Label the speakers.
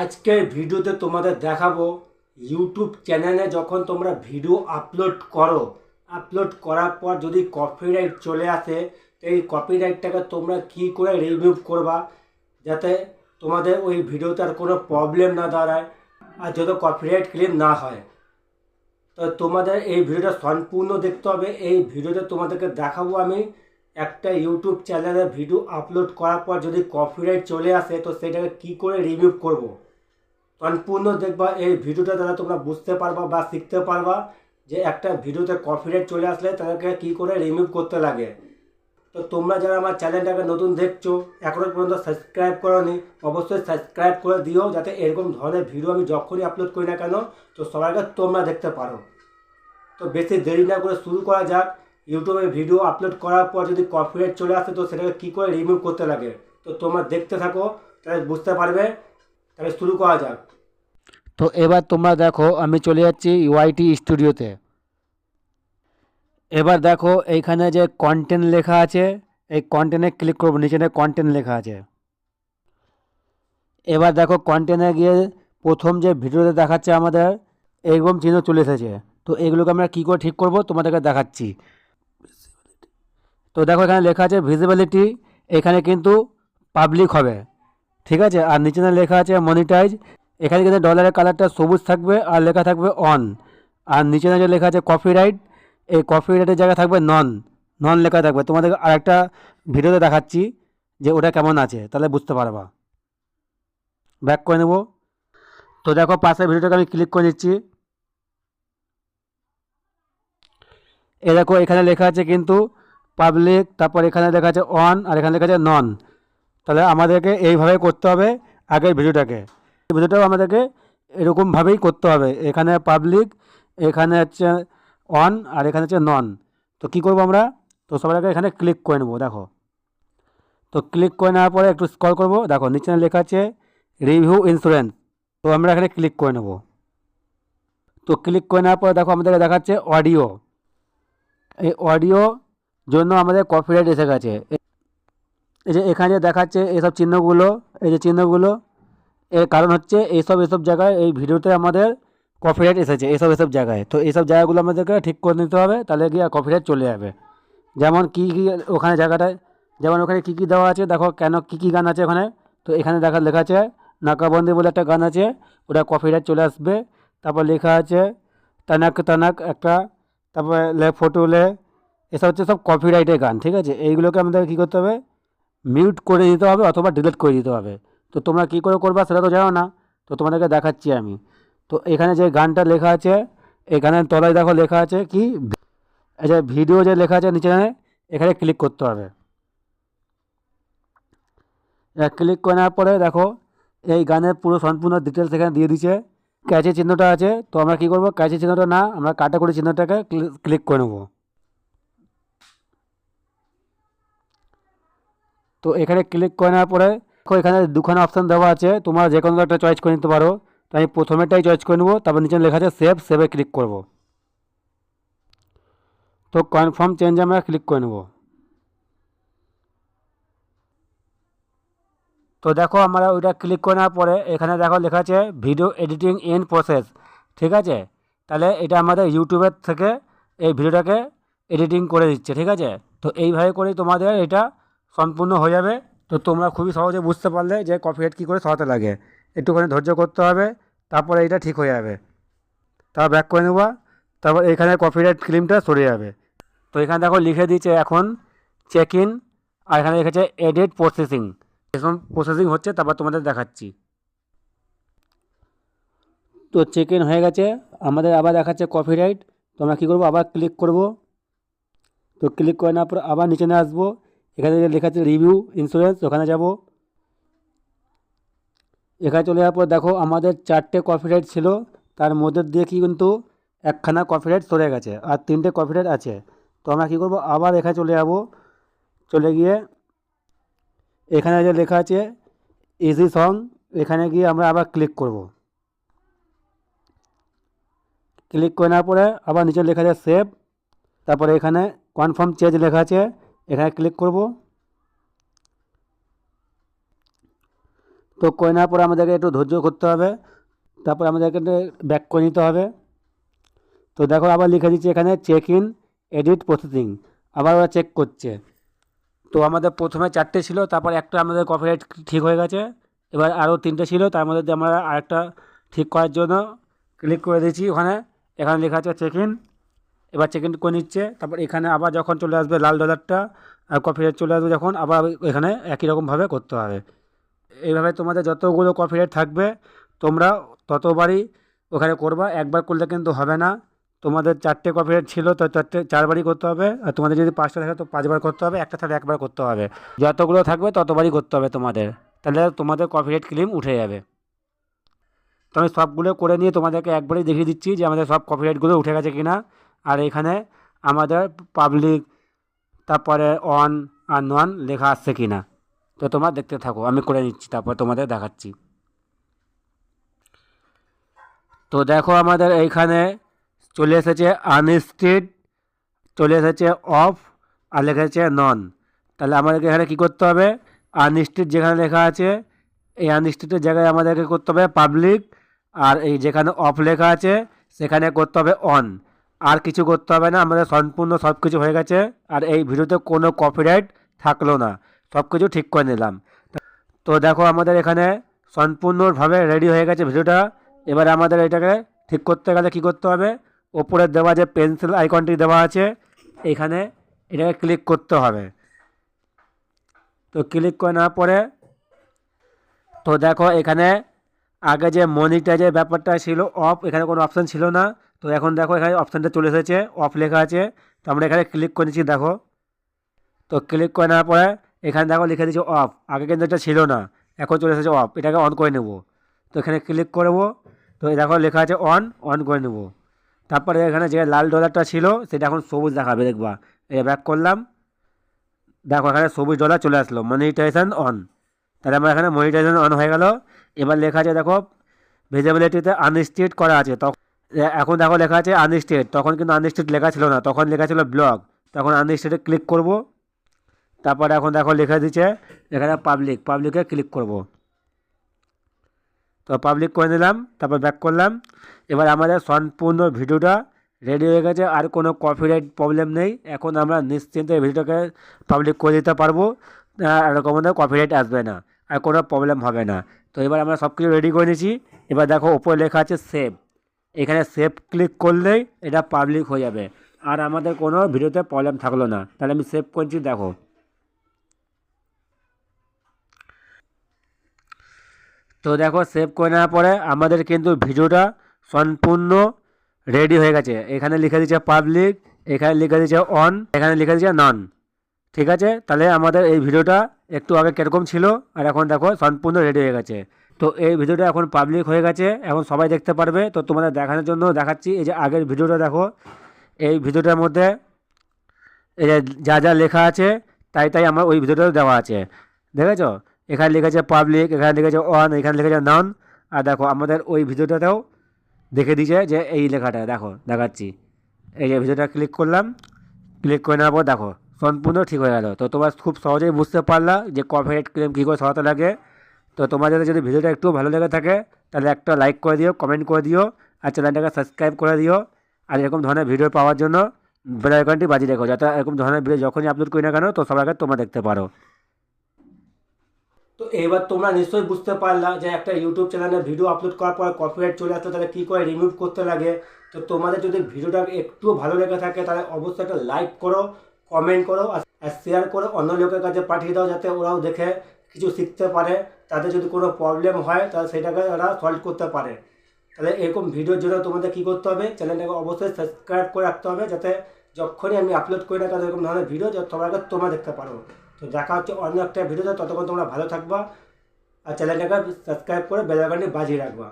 Speaker 1: আজকের ভিডিওতে তোমাদের দেখাবো ইউটিউব চ্যানেলে যখন তোমরা ভিডিও আপলোড করার পর যদি কপিরাইট চলে আসে, এই কপিরাইটটাকে তোমরা কি করে রিমুভ করবা যাতে তোমাদের ওই ভিডিওতে আর কোনো প্রবলেম না দাঁড়ায় আর যত কপিরাইট ক্লেম না হয়। তো তোমাদের এই ভিডিওটা সম্পূর্ণ দেখতে হবে। এই ভিডিওতে তোমাদেরকে দেখাবো আমি একটা ইউটিউব চ্যানেলে ভিডিও আপলোড করার পর যদি কপিরাইট চলে আসে তো সেটাকে কি করে রিমুভ করব। সম্পূর্ণ দেখবা, এই ভিডিওটা দ্বারা তোমরা বুঝতে পারবা বা শিখতে পারবা যে একটা ভিডিওতে কপিরাইট চলে আসলে তাদেরকে কি করে রিমুভ করতে লাগে। তো তোমরা যারা আমার চ্যানেলটাকে নতুন দেখছো, এখনও পর্যন্ত সাবস্ক্রাইব করোনি, অবশ্যই সাবস্ক্রাইব করে দিও যাতে এরকম ধরনের ভিডিও আমি যখনই আপলোড করি না কেন তো সবাইকে তোমরা দেখতে পারো। তো বেশি দেরি না করে শুরু করা যাক। ইউটিউবে ভিডিও আপলোড করার পর যদি কপিরাইট চলে আসে তো সেটাকে কী করে রিমুভ করতে লাগে, তো তোমরা দেখতে থাকো, তাহলে বুঝতে পারবে। তাহলে শুরু করা যাক।
Speaker 2: তো এবার তোমরা দেখো আমি চলে যাচ্ছি ইউআইটি স্টুডিওতে। এবার দেখো এইখানে যে কন্টেন্ট লেখা আছে, এই কন্টেন্টে ক্লিক করবো, নিচে কন্টেন্ট লেখা আছে। এবার দেখো কন্টেন্টে গিয়ে প্রথম যে ভিডিওতে দেখাচ্ছে আমাদের এরকম চিহ্ন চলে এসেছে। তো এগুলোকে আমরা কী করে ঠিক করব তোমাদেরকে দেখাচ্ছি। তো দেখো এখানে লেখা আছে ভিজিবিলিটি, এখানে কিন্তু পাবলিক হবে, ঠিক আছে। আর নিচে লেখা আছে মনিটাইজ, এখানে কিন্তু ডলারের কালারটা সবুজ থাকবে আর লেখা থাকবে অন। আর নিচে যে লেখা আছে কপিরাইট, এই কপিরাইটের জায়গায় থাকবে নন, নন লেখা থাকবে। তোমাদের আরেকটা ভিডিওতে দেখাচ্ছি যে ওটা কেমন আছে, তাহলে বুঝতে পারবা। ব্যাক করে নেব। তো দেখো পাশের ভিডিওটাকে আমি ক্লিক করে নিচ্ছি। এ দেখো এখানে লেখা আছে কিন্তু পাবলিক, তারপর এখানে লেখা আছে অন আর এখানে লেখা আছে নন। তাহলে আমাদেরকে এইভাবে করতে হবে আগের ভিডিওটাকে। এই ভিডিওটাও আমাদেরকে এরকমভাবেই করতে হবে, এখানে পাবলিক, এখানে হচ্ছে অন আর এখানে হচ্ছে নন। তো কী করবো আমরা, তো সবার আগে এখানে ক্লিক করে নেবো। দেখো তো ক্লিক করে নেওয়ার পরে একটু স্ক্রল করব, দেখো নিচে লেখা আছে রিভিউ ইন্স্যুরেন্স। তো আমরা এখানে ক্লিক করে নেব। তো ক্লিক করে নেওয়ার পরে দেখো আমাদেরকে দেখাচ্ছে অডিও, এই অডিও জন্য আমাদের কপিরাইট এসে গেছে। এই যে এখানে যে দেখাচ্ছে এইসব চিহ্নগুলো, এই যে চিহ্নগুলো, এর কারণ হচ্ছে এইসব জায়গায় এই ভিডিওতে আমাদের কপিরাইট এসেছে, এইসব জায়গায়। তো এইসব জায়গাগুলো আমাদেরকে ঠিক করে নিতে হবে, তাহলে গিয়ে কপিরাইট চলে যাবে। যেমন কী কী ওখানে জায়গাটায়, যেমন ওখানে কী কী দেওয়া আছে, দেখো কেন কী কী গান আছে ওখানে। তো এখানে লেখা আছে নাকাবন্দি বলে একটা গান আছে, ওটা কপিরাইট চলে আসবে। তারপর লেখা আছে তানাক তানাক একটা, তারপরে লে ফটোলে, এসব হচ্ছে সব কপিরাইটের গান, ঠিক আছে। এইগুলোকে আমাদের কী করতে হবে, মিউট করে দিতে হবে অথবা ডিলিট করে দিতে হবে। তো তোমরা কী করে করবা সেটা তো জানো না, তো তোমাদেরকে দেখাচ্ছি আমি। তো এখানে যে গানটা লেখা আছে, এই গানের তলায় দেখো লেখা আছে কি, এই যে ভিডিও যে লেখা আছে নিচে, এখানে ক্লিক করতে হবে। ক্লিক করে নেওয়ার পরে দেখো এই গানের পুরো সম্পূর্ণ ডিটেলস এখানে দিয়ে দিচ্ছে। ক্যাচের চিহ্নটা আছে, তো আমরা কী করবো, ক্যাচের চিহ্নটা না, আমরা কাটাকুটি চিহ্নটাকে ক্লিক করে নেবো। তো এখানে ক্লিক করে নেওয়ার পরে দেখো এখানে দুখানা অপশান দেওয়া আছে, তোমরা যে কোনো একটা চয়েস করে নিতে পারো। তো আমি প্রথমেরটাই চয়েস করে নেবো, তারপর নিচে লেখা আছে সেভে ক্লিক করব। তো কনফার্ম চেঞ্জ আমরা ক্লিক করে নেব। তো দেখো আমরা ওইটা ক্লিক করে নেওয়ার পরে এখানে দেখো লেখা আছে ভিডিও এডিটিং ইন প্রসেস, ঠিক আছে। তাহলে এটা আমাদের ইউটিউবের থেকে এই ভিডিওটাকে এডিটিং করে দিচ্ছে, ঠিক আছে। তো এইভাবে করেই তোমাদের এটা সম্পূর্ণ হয়ে যাবে। তো তোমরা খুবই সহজে বুঝতে পারলে যে কপিরাইট কী করে সরাতে লাগে। একটুখানি ধৈর্য করতে হবে, তারপরে এটা ঠিক হয়ে যাবে। তারপর ব্যাক করে নেবা, তারপর এখানে কপিরাইট ক্লেমটা সরে যাবে। তো এখানে দেখো লিখে দিয়েছে এখন চেক ইন, আর এখানে লিখেছে এডিট প্রসেসিং, এরকম প্রসেসিং হচ্ছে, তারপর তোমাদের দেখাচ্ছি। তো চেক ইন হয়ে গেছে, আমাদের আবার দেখাচ্ছে কপিরাইট। তো আমরা কী করবো, আবার ক্লিক করব। তো ক্লিক করে নেওয়ার পর আবার নিচে নিয়ে আসবো, এখানে যে লেখা আছে রিভিউ ইন্স্যুরেন্স, ওখানে যাব। এখানে চলে যাওয়ার পর দেখো আমাদের 4টে কপিরাইট ছিল, তার মধ্যে দিয়ে কি কিন্তু একখানা কপিরাইট সরে গেছে আর 3টে কপিরাইট আছে। তো আমরা কী করবো, আবার এখানে চলে যাব, চলে গিয়ে এখানে যে লেখা আছে ইজি সং, এখানে গিয়ে আমরা আবার ক্লিক করব। ক্লিক করে নেওয়ার পরে আবার নিচে লেখা আছে সেভ, তারপরে এখানে কনফার্ম চেঞ্জ লেখা আছে, এখানে ক্লিক করব। তো করে নেওয়ার পরে আমাদেরকে একটু ধৈর্য করতে হবে, তারপর আমাদেরকে ব্যাক করে নিতে হবে। তো দেখো আবার লিখে দিচ্ছি এখানে চেক ইন এডিট প্রসেসিং, আবার ওরা চেক করছে। তো আমাদের প্রথমে 4টে ছিল, তারপর একটা আমাদের কপিরাইট ঠিক হয়ে গেছে, এবার আরও 3টে ছিল, তার মধ্যে দিয়ে আমরা আরেকটা ঠিক করার জন্য ক্লিক করে দিয়েছি। এখানে লেখা আছে চেক ইন, এবার চেক ইন করে নিচ্ছে। তারপর এখানে আবার যখন চলে আসবে লাল ডলারটা আর কপিরাইট চলে আসবে যখন, আবার এখানে একই রকমভাবে করতে হবে। এইভাবে তোমাদের যতগুলো কপিরাইট থাকবে তোমরা ততবারই ওখানে করবা, একবার করলে কিন্তু হবে না। তোমাদের 4টে কপিরাইট ছিল, তো 4বারই করতে হবে, আর তোমাদের যদি 5টা থাকে তো 5বার করতে হবে, একটা থাকলে একবার করতে হবে। যতগুলো থাকবে ততবারই করতে হবে তোমাদের, তাহলে তোমাদের কপিরাইট ক্লেম উঠে যাবে। তো আমি সবগুলো করে নিয়ে তোমাদেরকে একবারই দেখিয়ে দিচ্ছি যে আমাদের সব কপিরাইটগুলো উঠে গেছে কিনা। আর এখানে আমাদের পাবলিক, তারপরে অন আর নন লেখা আসছে কিনা। তো তোমরা দেখতে থাকো, আমি করে নিচ্ছি, তারপর তোমাদের দেখাচ্ছি। তো দেখো আমাদের এইখানে চলে এসেছে আনস্টেড, চলে এসেছে অফ, আর লেখা আছে নন। তাহলে আমাদেরকে এখানে কী করতে হবে, আনস্টেড যেখানে লেখা আছে এই আনস্টেডের জায়গায় আমাদেরকে করতে হবে পাবলিক, আর এই যেখানে অফ লেখা আছে সেখানে করতে হবে অন। আর কিছু করতে হবে না, আমাদের সম্পূর্ণ সব কিছু হয়ে গেছে। আর এই ভিডিওতে কোনো কপিরাইট থাকলো না, সব কিছু ঠিক করে নিলাম। তো দেখো আমাদের এখানে সম্পূর্ণভাবে রেডি হয়ে গেছে ভিডিওটা। এবার আমাদের এটাকে ঠিক করতে গেলে কী করতে হবে, ওপরে দেওয়া যে পেন্সিল আইকনটি দেওয়া আছে এখানে এটাকে ক্লিক করতে হবে। তো ক্লিক করে নেওয়ার পরে তো দেখো এখানে আগে যে মনিটাইজের ব্যাপারটা ছিল অফ, এখানে কোনো অপশান ছিল না। তো এখন দেখো এখানে অপশানটা চলে এসেছে, অফ লেখা আছে। তো আমরা এখানে ক্লিক করে নিচ্ছি দেখো। তো ক্লিক করে নেওয়ার পরে এখানে দেখো লিখে দিচ্ছি অফ, আগে কিন্তু এটা ছিল না, এখন চলে এসেছে অফ, এটাকে অন করে নেব। তো এখানে ক্লিক করবো, তো দেখো লেখা আছে অন, অন করে নেব। তারপরে এখানে যে লাল ডলারটা ছিল সেটা এখন সবুজ দেখাবে, দেখবা। এটা ব্যাক করলাম, দেখো এখানে সবুজ ডলার চলে আসলো, মনিটাইজেশন অন। তাহলে আমার এখানে মনিটাইজেশন অন হয়ে গেল। এবার লেখা আছে দেখো ভিজিবিলিটিতে আনস্টেড করা আছে, তখন এখন দেখো লেখা আছে আনস্টেড, তখন কিন্তু আনস্টেড লেখা ছিল না, তখন লেখা ছিল ব্লক। তখন আনস্টেডে ক্লিক করব। তারপরে এখন দেখো লেখা দিচ্ছে এখানে পাবলিক, পাবলিকে ক্লিক করব। তো পাবলিক করে নিলাম, তারপর ব্যাক করলাম। এবার আমাদের সম্পূর্ণ ভিডিওটা রেডি হয়ে গেছে, আর কোনো কপিরাইট প্রবলেম নেই। এখন আমরা নিশ্চিন্তে ভিডিওটাকে পাবলিক করে দিতে পারবো, আর কোনো কপিরাইট আসবে না, আর কোনো প্রবলেম হবে না। তো এবার আমরা সব কিছু রেডি করে নিয়েছি। এবার দেখো উপরে লেখা আছে সেভ, এখানে সেভ ক্লিক করলেই এটা পাবলিক হয়ে যাবে, আর আমাদের কোনো ভিডিওতে প্রবলেম থাকলো না। তাহলে আমি সেভ করছি, দেখো। তো দেখো সেভ করে নেওয়ার পরে আমাদের কিন্তু ভিডিওটা সম্পূর্ণ রেডি হয়ে গেছে। এখানে লিখে দিচ্ছে পাবলিক, এখানে লিখে দিচ্ছে অন, এখানে লিখে দিচ্ছে নন। ঠিক আছে, তাহলে আমাদের এই ভিডিওটা একটু আগে কীরকম ছিল আর এখন দেখো সম্পূর্ণ রেডি হয়ে গেছে। তো এই ভিডিওটা এখন পাবলিক হয়ে গেছে, এখন সবাই দেখতে পারবে। তো তোমাদের দেখানোর জন্য দেখাচ্ছি, এই যে আগের ভিডিওটা দেখো, এই ভিডিওটার মধ্যে এই যে যা যা লেখা আছে তাই তাই আমার ওই ভিডিওটাও দেওয়া আছে, দেখেছো। এখানে লিখেছে পাবলিক, এখানে লিখেছে অন, এখানে লিখেছে নন। আর দেখো আমাদের ওই ভিডিওটাতেও দেখে দিয়েছে যে এই লেখাটা, দেখো দেখাচ্ছি। এই যে ভিডিওটা ক্লিক করলাম, ক্লিক করে নেওয়ার পর দেখো সম্পূর্ণ ঠিক হয়ে গেল। তো তোমরা খুব সহজেই বুঝতে পারলা যে কপিরাইট ক্লেম কী করে সরাতে লাগে। তো তোমাদের যদি ভিডিওটা একটু ভালো লেগে থাকে তাহলে একটা লাইক করে দিও, কমেন্ট করে দিও, আর চ্যানেলটাকে সাবস্ক্রাইব করে দিও। আর এরকম ধরনের ভিডিও পাওয়ার জন্য বেল আইকনটি বাজিয়ে রেখো, যাতে এরকম ধরনের ভিডিও যখনই আপলোড করি না কেন তো সবার আগে তোমরা দেখতে পারো।
Speaker 1: তো এবার তোমরা নিশ্চয়ই বুঝতে পারলা যে একটা ইউটিউব চ্যানেলে ভিডিও আপলোড করার পর কপিরাইট চলে আসলে তাহলে কী করে রিমুভ করতে লাগে। তো তোমাদের যদি ভিডিওটা একটু ভালো লেগে থাকে তাহলে অবশ্যই একটা লাইক করো, কমেন্ট করো, আর শেয়ার করে অন্য লোকের কাছে পাঠিয়ে দাও, যাতে ওরাও দেখে কিছু শিখতে পারে। তাদের যদি কোনো প্রবলেম হয় তাহলে সেটাকে ওরা সলভ করতে পারে। তাহলে এরকম ভিডিওর জন্য তোমাদের কী করতে হবে, চ্যানেলটাকে অবশ্যই সাবস্ক্রাইব করে রাখতে হবে, যাতে যখনই আমি আপলোড করি না কেন এরকম ধরনের ভিডিও যাতে তোমরা দেখতে পারো। তো দেখা হচ্ছে অন্য একটা ভিডিওতে, ততক্ষণ তোমরা ভালো থাকবা, আর চ্যানেলটাকে সাবস্ক্রাইব করে বেল আইকনটি বাজিয়ে রাখবা।